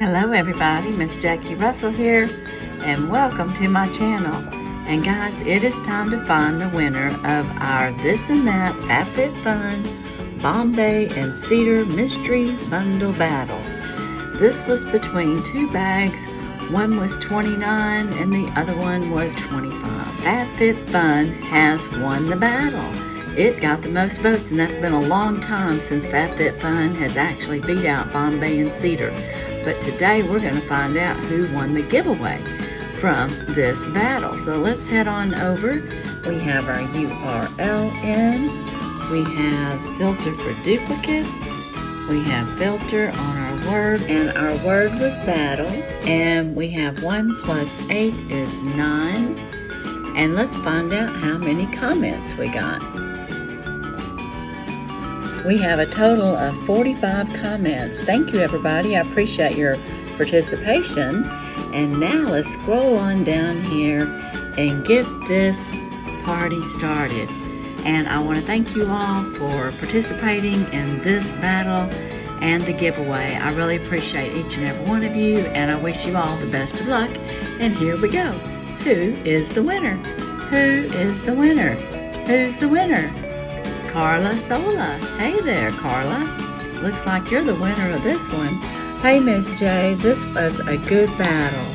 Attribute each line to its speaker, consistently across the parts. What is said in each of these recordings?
Speaker 1: Hello everybody, Miss Jackie Russell here, and welcome to my channel. And guys, it is time to find the winner of our This and That FABFITFUN Bombay and Cedar Mystery Bundle Battle. This was between two bags. One was $29 and the other one was $25. FABFITFUN has won the battle. It got the most votes, and that's been a long time since FABFITFUN has actually beat out Bombay and Cedar. But today we're going to find out who won the giveaway from this battle. So let's head on over. We have our URL in. We have filter for duplicates. We have filter on our word, and our word was battle. And we have 1 + 8 is 9. And let's find out how many comments we got. We have a total of 45 comments. Thank you everybody, I appreciate your participation. And now let's scroll on down here and get this party started. And I want to thank you all for participating in this battle and the giveaway. I really appreciate each and every one of you, and I wish you all the best of luck. And here we go. Who is the winner? Who is the winner? Who's the winner? Carla Sola. Hey there, Carla. Looks like you're the winner of this one. Hey, Miss J, this was a good battle.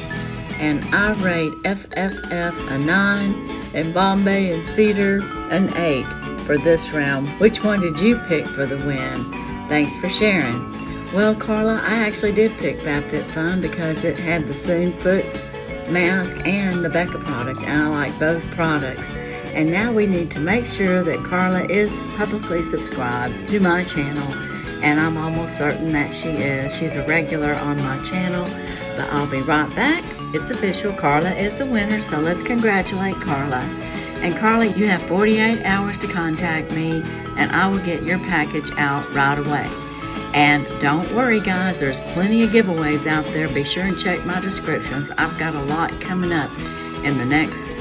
Speaker 1: And I rate FFF a 9 and Bombay and Cedar an 8 for this round. Which one did you pick for the win? Thanks for sharing. Well, Carla, I actually did pick FABFITFUN because it had the Soon Foot mask and the Becca product, and I like both products. And now we need to make sure that Carla is publicly subscribed to my channel, and I'm almost certain that she is. She's a regular on my channel, but I'll be right back. It's official, Carla is the winner, so let's congratulate Carla. And Carla, you have 48 hours to contact me, and I will get your package out right away. And don't worry guys, there's plenty of giveaways out there. Be sure and check my descriptions. I've got a lot coming up in the next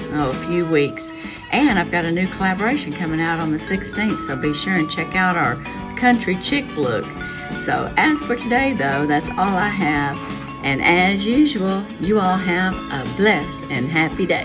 Speaker 1: few weeks. And I've got a new collaboration coming out on the 16th, so be sure and check out our country chick look. So as for today though, that's all I have. And as usual, you all have a blessed and happy day.